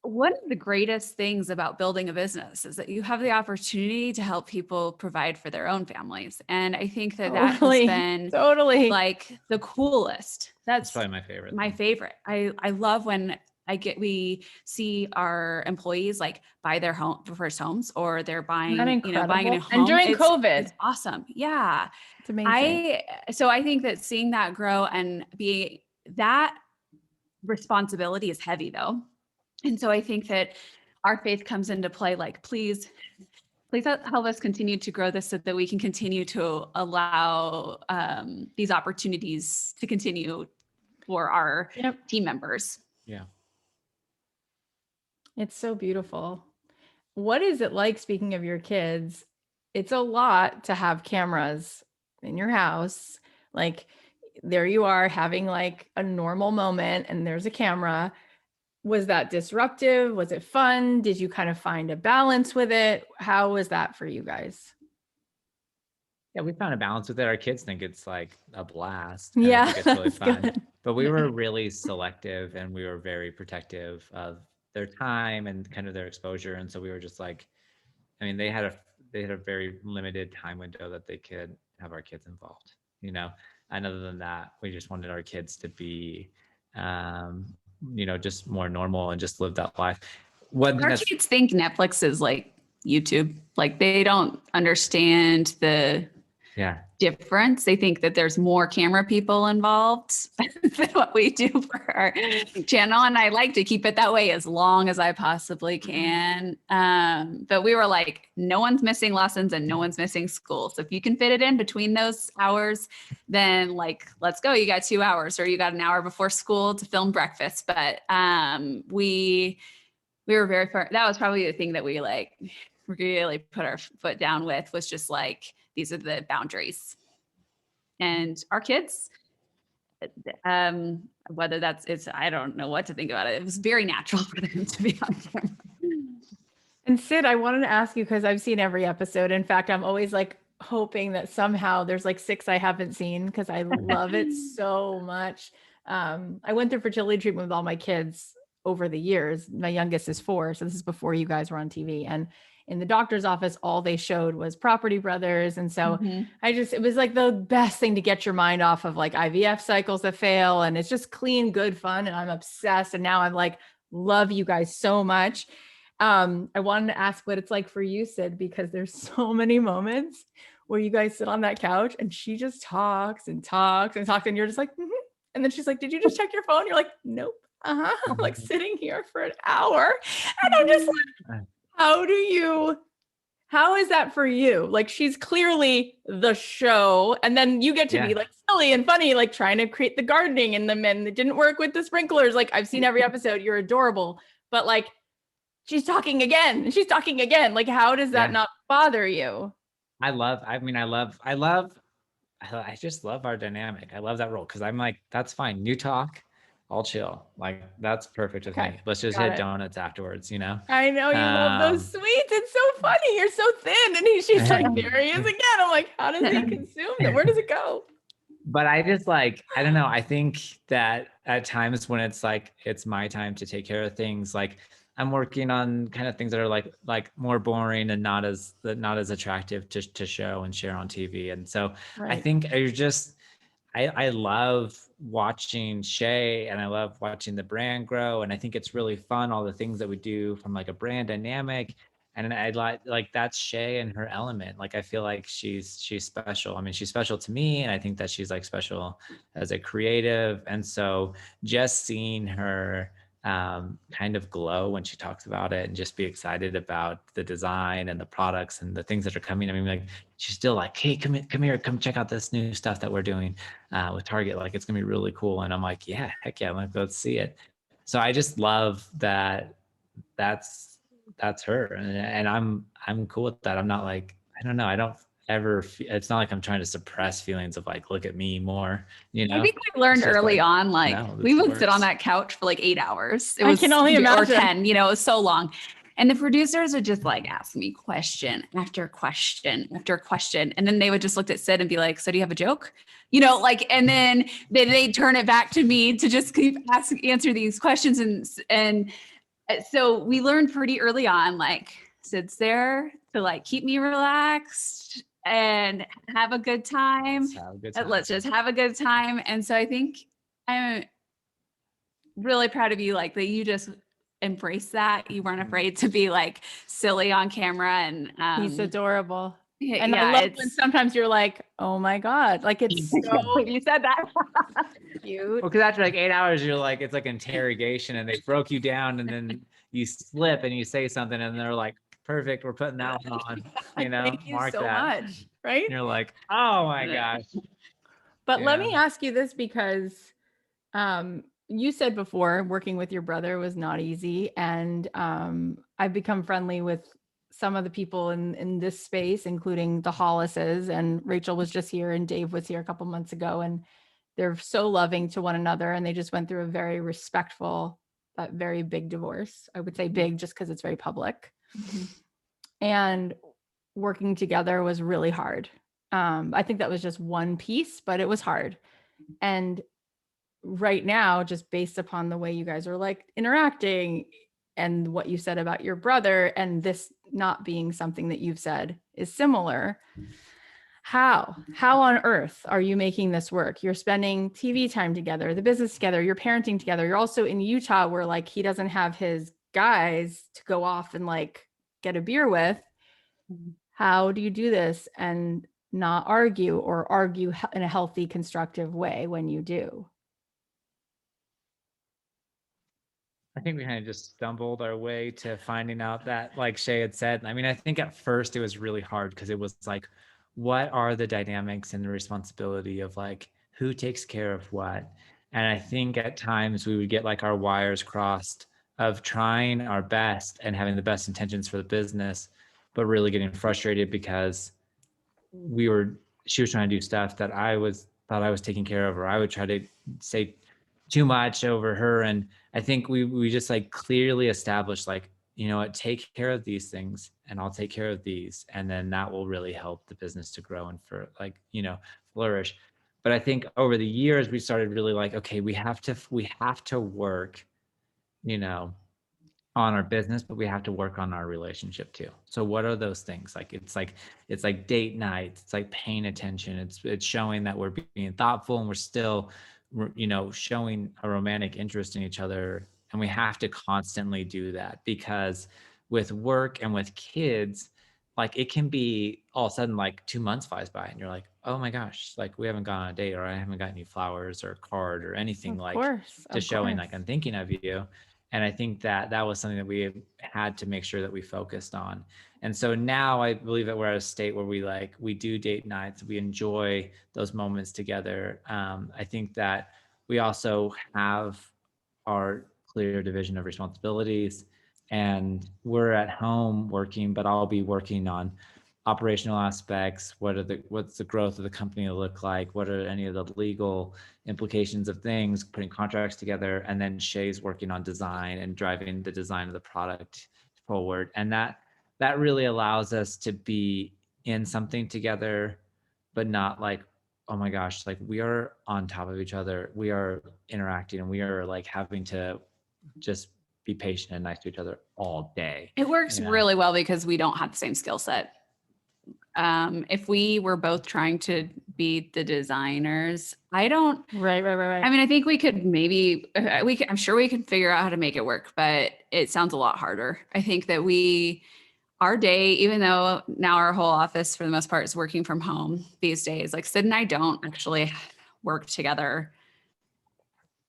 one of the greatest things about building a business is that you have the opportunity to help people provide for their own families. And I think that that has been totally like the coolest. That's probably my favorite. My favorite. I love when we see our employees like buy their first homes, or they're buying, buying a new incredible? home. And during COVID. It's awesome. Yeah. It's amazing. So I think that seeing that grow and that responsibility is heavy though. And so I think that our faith comes into play, like, please help us continue to grow this so that we can continue to allow these opportunities to continue for our team members. Yeah. It's so beautiful. What is it like, speaking of your kids? It's a lot to have cameras in your house. Like, there you are having like a normal moment and there's a camera. Was that disruptive? Was it fun? Did you kind of find a balance with it? How was that for you guys? Yeah, we found a balance with it. Our kids think it's like a blast. Yeah, I think it's really fun. good. But we were really selective, and we were very protective of their time and kind of their exposure. And so we were just like, I mean, they had a very limited time window that they could have our kids involved, And other than that, we just wanted our kids to be, just more normal and just live that life. Our kids think Netflix is like YouTube. Like, they don't understand the difference. They think that there's more camera people involved than what we do for our channel. And I like to keep it that way as long as I possibly can. But we were like, no one's missing lessons and no one's missing school. So if you can fit it in between those hours, then like, let's go. You got 2 hours, or you got an hour before school to film breakfast. But we were very far. That was probably the thing that we like really put our foot down with, was just like, these are the boundaries. And our kids, whether I don't know what to think about it. It was very natural for them to be on camera. And Syd, I wanted to ask you, because I've seen every episode. In fact, I'm always like hoping that somehow there's like 6 I haven't seen, because I love it so much. I went through fertility treatment with all my kids over the years. My youngest is 4. So this is before you guys were on TV. And in the doctor's office, all they showed was Property Brothers. And so it was like the best thing to get your mind off of like IVF cycles that fail. And it's just clean, good fun. And I'm obsessed. And now I'm like, love you guys so much. I wanted to ask what it's like for you, Syd, because there's so many moments where you guys sit on that couch and she just talks and talks and talks. And you're just like, and then she's like, did you just check your phone? You're like, nope. I'm like sitting here for an hour. And I'm just like, how is that for you? Like, she's clearly the show. And then you get to be like silly and funny, like trying to create the gardening and the men that didn't work with the sprinklers. Like, I've seen every episode. You're adorable. But like, she's talking again. Like, how does that not bother you? I just love our dynamic. I love that role, because I'm like, that's fine. You talk, I'll chill. Like, that's perfect with me. Let's just hit donuts afterwards, I know you love those sweets. It's so funny. You're so thin. And she's like, there he is again. I'm like, how does he consume them? Where does it go? But I just like, I don't know. I think that at times when it's like, it's my time to take care of things, like I'm working on kind of things that are like more boring and not as attractive to show and share on TV. And so I think I love watching Shea, and I love watching the brand grow. And I think it's really fun, all the things that we do from like a brand dynamic. And I like that's Shea and her element. Like, I feel like she's special. I mean, she's special to me, and I think that she's like special as a creative. And so just seeing her kind of glow when she talks about it, and just be excited about the design and the products and the things that are coming. I mean, like, she's still like, hey, come here, come check out this new stuff that we're doing with Target. Like, it's gonna be really cool. And I'm like, yeah, heck yeah, like, let's see it. So I just love that. That's her, and I'm cool with that. I'm not like, I don't know, I don't ever it's not like I'm trying to suppress feelings of like, look at me more, I think we learned early on, like, we would sit on that couch for like 8 hours. I can only imagine. Or 10, it was so long. And the producers would just like ask me question after question after question. And then they would just look at Syd and be like, so do you have a joke? And then they'd turn it back to me to just keep answer these questions. And so we learned pretty early on, like, Syd's there to like keep me relaxed and have a good time. Let's just have a good time. And so I think really proud of you, like that you just embrace that. You weren't afraid to be like silly on camera, and He's adorable. yeah, And I love when sometimes you're like, oh my God, like it's so you said that. cute. Well, because after like 8 hours, you're like, it's like interrogation, and they broke you down, and then you slip and you say something, and they're like, perfect, we're putting that one on, you know, Thank you mark so that. much. Right. And you're like, oh my gosh. But let Yeah. me ask you this, because you said before working with your brother was not easy. And I've become friendly with some of the people in this space, including the Hollises, and Rachel was just here and Dave was here a couple months ago, and they're so loving to one another. And they just went through a very respectful, but very big divorce. I would say big just because it's very public. And working together was really hard. I think that was just one piece, but it was hard. And right now, just based upon the way you guys are like interacting and what you said about your brother, and this not being something that you've said is similar, how on earth are you making this work? You're spending TV time together, the business together, you're parenting together. You're also in Utah, where like he doesn't have his guys to go off and like get a beer with. How do you do this and not argue, or argue in a healthy, constructive way when you do? I think we kind of just stumbled our way to finding out that, like Shea had said, I mean, I think at first it was really hard because it was like, what are the dynamics and the responsibility of like who takes care of what? And I think at times we would get like our wires crossed of trying our best and having the best intentions for the business, but really getting frustrated because she was trying to do stuff that thought I was taking care of, or I would try to say too much over her. And I think we just like clearly established, like, you know what, take care of these things and I'll take care of these. And then that will really help the business to grow and for like, you know, flourish. But I think over the years we started really like, okay, we have to work, you know, on our business, but we have to work on our relationship too. So what are those things? Like it's like date nights, it's like paying attention, it's showing that we're being thoughtful and we're still, you know, showing a romantic interest in each other. And we have to constantly do that, because with work and with kids, like it can be all of a sudden like 2 months flies by and you're like, oh my gosh, like we haven't gone on a date, or I haven't got any flowers or card or anything, like to showing like I'm thinking of you. And I think that that was something that we had to make sure that we focused on. And so now I believe that we're at a state where we do date nights, we enjoy those moments together. I think that we also have our clear division of responsibilities, and we're at home working, but I'll be working on operational aspects. What's the growth of the company look like? What are any of the legal implications of things, putting contracts together? And then Shay's working on design and driving the design of the product forward. And that really allows us to be in something together, but not like, oh my gosh, like we are on top of each other, we are interacting, and we are like having to just be patient and nice to each other all day. It works you know? really well because we don't have the same skill set. If we were both trying to be the designers, Right. I mean, I think we could maybe, I'm sure we could figure out how to make it work, but it sounds a lot harder. I think that our day, even though now our whole office for the most part is working from home these days, like Syd and I don't actually work together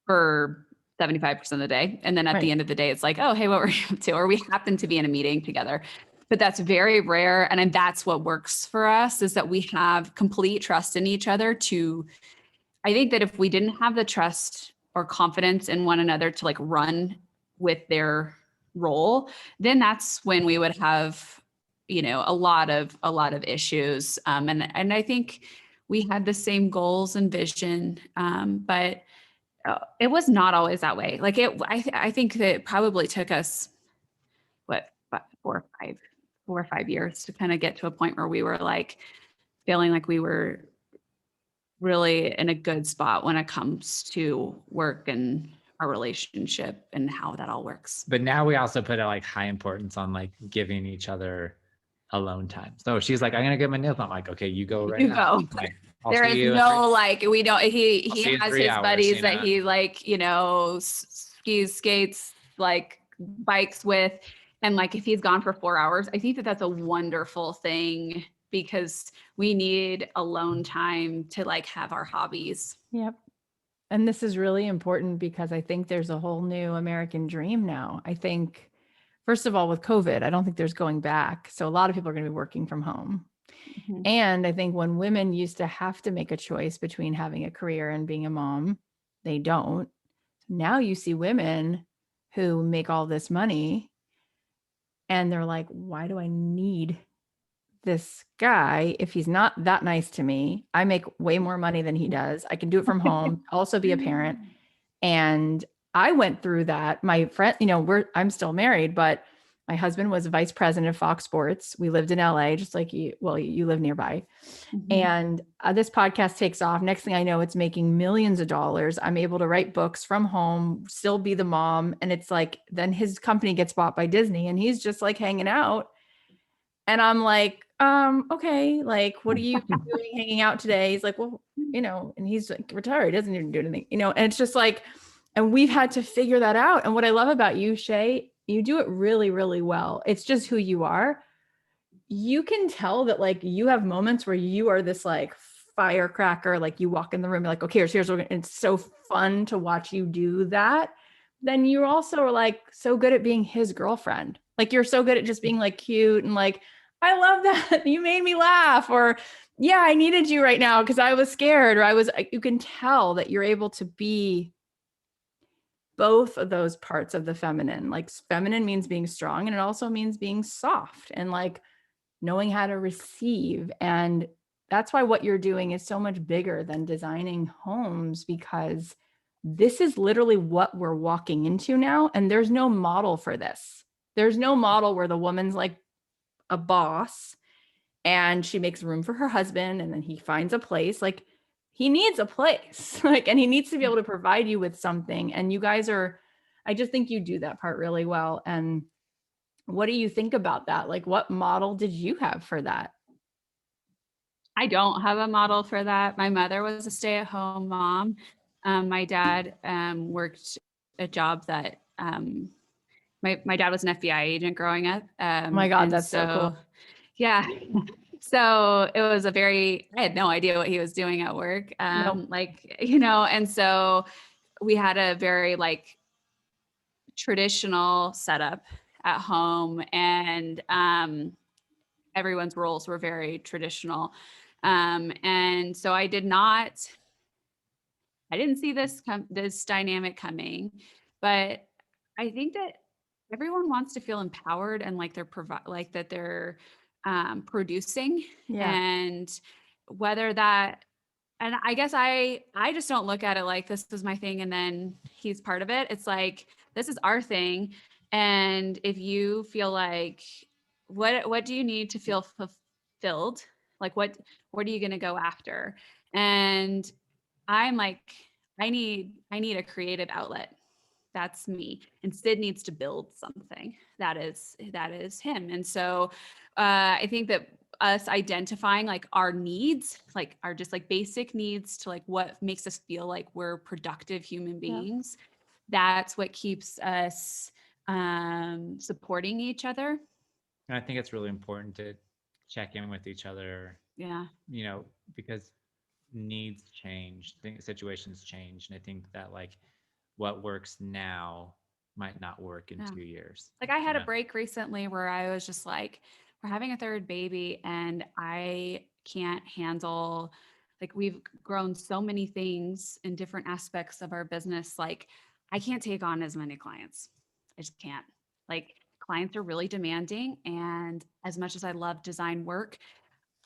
for 75% of the day. And then at the end of the day, it's like, oh, hey, what were you up to? Or we happen to be in a meeting together. But that's very rare. And that's what works for us, is that we have complete trust in each other I think that if we didn't have the trust or confidence in one another to like run with their role, then that's when we would have, you know, a lot of issues. And I think we had the same goals and vision, but it was not always that way. Like I think that it probably took us, what, 4 or 5 years to kind of get to a point where we were like feeling like we were really in a good spot when it comes to work and our relationship and how that all works. But now we also put a like high importance on like giving each other alone time. So she's like, I'm gonna get my nails done. I'm like, okay, you go right now. Like, there is no like, we don't, he has his buddies that he like, you know, skis, skates, like bikes with. And like, if he's gone for 4 hours, I think that that's a wonderful thing because we need alone time to like have our hobbies. Yep. And this is really important because I think there's a whole new American dream now. I think, first of all, with COVID, I don't think there's going back. So a lot of people are going to be working from home. Mhm. And I think when women used to have to make a choice between having a career and being a mom, they don't. Now you see women who make all this money and they're like, why do I need this guy if he's not that nice to me? I make way more money than he does. I can do it from home, also be a parent. And I went through that. My friend, I'm still married, but my husband was vice president of Fox Sports. We lived in LA, just like you. Well, you live nearby. Mhm. And this podcast takes off. Next thing I know, it's making millions of dollars. I'm able to write books from home, still be the mom. And it's like, then his company gets bought by Disney and he's just like hanging out. And I'm like, okay, like, what are you doing hanging out today? He's like, well, and he's like retired, he doesn't even do anything, and it's just like, and we've had to figure that out. And what I love about you, Shea, you do it really, really well. It's just who you are. You can tell that like you have moments where you are this like firecracker, like you walk in the room, you're like, okay, here's what it's so fun to watch you do that. Then you also are like so good at being his girlfriend. Like you're so good at just being like cute and like, I love that. You made me laugh. Or yeah, I needed you right now because I was scared. Or you can tell that you're able to be both of those parts of the feminine. Like feminine means being strong and it also means being soft and like knowing how to receive. And that's why what you're doing is so much bigger than designing homes, because this is literally what we're walking into now. And there's no model for this. There's no model where the woman's like a boss and she makes room for her husband and then he finds a place. Like he needs a place, like, and he needs to be able to provide you with something. And you guys I just think you do that part really well. And what do you think about that? Like, what model did you have for that? I don't have a model for that. My mother was a stay-at-home mom. My dad worked a job that my dad was an FBI agent growing up. Oh my God, and that's so cool. Yeah. So it was I had no idea what he was doing at work. Nope. And so we had a very like traditional setup at home, and everyone's roles were very traditional. And so I didn't see this dynamic coming, but I think that everyone wants to feel empowered and like they're producing. Yeah. And whether that, and I guess I just don't look at it like this is my thing and then he's part of it. It's like, this is our thing. And if you feel like, what do you need to feel fulfilled? Like what are you going to go after? And I'm like, I need a creative outlet. That's me. And Syd needs to build something. That is him. And so I think that us identifying like our needs, like our just like basic needs to like what makes us feel like we're productive human beings, that's what keeps us supporting each other. And I think it's really important to check in with each other, Yeah. because needs change, situations change. And I think that like what works now might not work in 2 years. Like I had a break recently where I was just like, we're having a third baby and I can't handle, like we've grown so many things in different aspects of our business. Like I can't take on as many clients. I just can't. Like clients are really demanding. And as much as I love design work,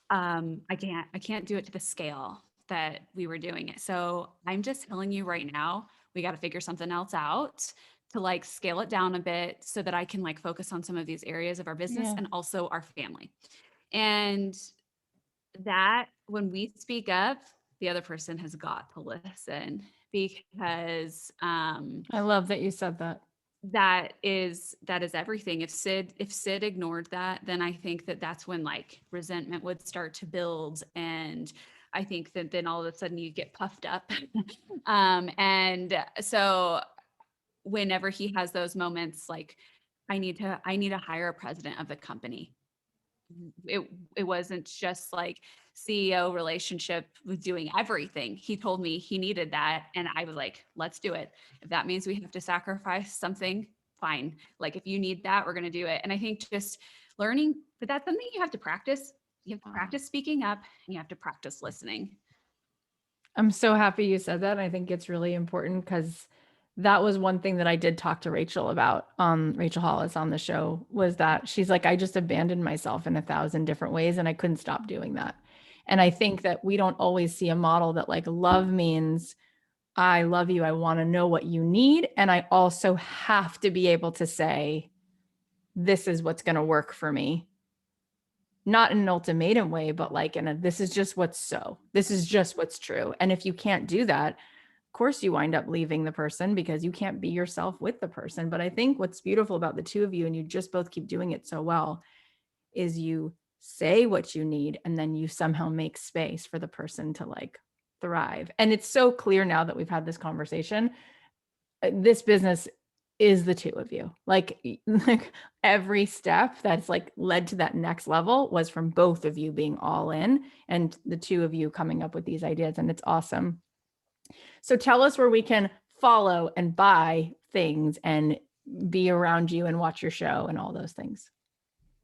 I can't do it to the scale that we were doing it. So I'm just telling you right now, we got to figure something else out to like scale it down a bit so that I can like focus on some of these areas of our business and also our family. And that when we speak up, the other person has got to listen because I love that you said that. that is everything. If Syd ignored that, then I think that that's when like resentment would start to build. And I think that then all of a sudden you get puffed up. And so whenever he has those moments, like I need to hire a president of the company. It wasn't just like CEO relationship with doing everything. He told me he needed that. And I was like, let's do it. If that means we have to sacrifice something, fine. Like if you need that, we're going to do it. And I think just learning, but that's something you have to practice. You have to practice speaking up and you have to practice listening. I'm so happy you said that. I think it's really important because that was one thing that I did talk to Rachel about. Rachel Hollis on the show was that she's like, I just abandoned myself in 1,000 different ways and I couldn't stop doing that. And I think that we don't always see a model that like love means I love you. I want to know what you need. And I also have to be able to say, this is what's going to work for me. Not in an ultimatum way, but like in a, this is just what's true. And if you can't do that, of course you wind up leaving the person because you can't be yourself with the person. But I think what's beautiful about the two of you, and you just both keep doing it so well, is you say what you need and then you somehow make space for the person to like thrive. And it's so clear now that we've had this conversation. This business is the two of you. Like every step that's like led to that next level was from both of you being all in and the two of you coming up with these ideas. And it's awesome. So tell us where we can follow and buy things and be around you and watch your show and all those things.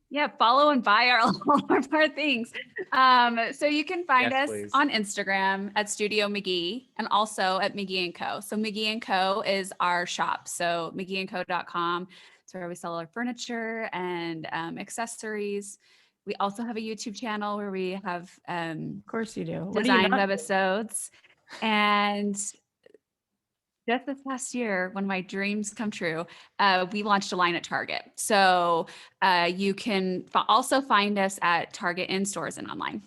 Yeah, follow and buy all of our things. So you can find us on Instagram at Studio McGee and also at McGee & Co. So McGee & Co. is our shop. So McGeeandCo.com. It's where we sell our furniture and accessories. We also have a YouTube channel where we have Of course you do. design webisodes. And just this past year, when my dreams come true, we launched a line at Target. So you can also find us at Target in stores and online.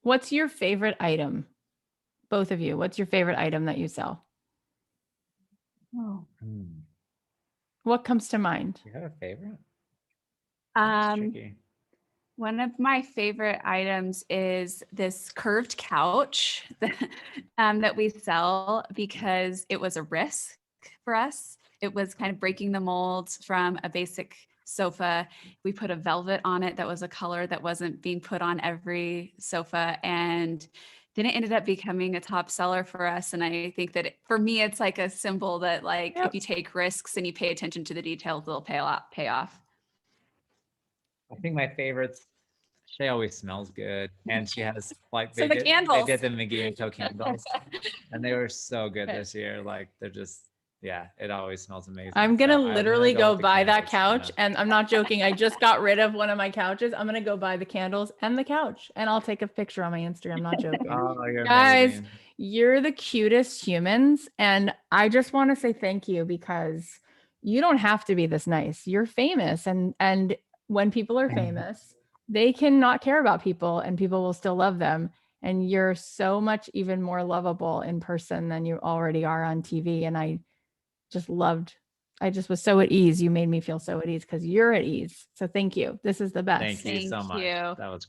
What's your favorite item? Both of you, what's your favorite item that you sell? Oh. What comes to mind? You have a favorite? That's tricky. One of my favorite items is this curved couch that we sell because it was a risk for us. It was kind of breaking the molds from a basic sofa. We put a velvet on it that was a color that wasn't being put on every sofa, and then it ended up becoming a top seller for us. And I think that for me, it's like a symbol that like if you take risks and you pay attention to the details, they'll pay off. I think my favorites, Shea always smells good, and she has like So the candles. They did the McGee & Co. candles, and they were so good this year. Like they're just, yeah, it always smells amazing. I'm gonna literally go buy that couch, and I'm not joking. I just got rid of one of my couches. I'm gonna go buy the candles and the couch, and I'll take a picture on my Instagram. I'm not joking. Oh, you're guys, amazing. You're the cutest humans, and I just want to say thank you because you don't have to be this nice. You're famous, and when people are famous, they can not care about people and people will still love them. And you're so much even more lovable in person than you already are on TV. And I just was so at ease. You made me feel so at ease because you're at ease. So thank you. This is the best. Thank you so much. That was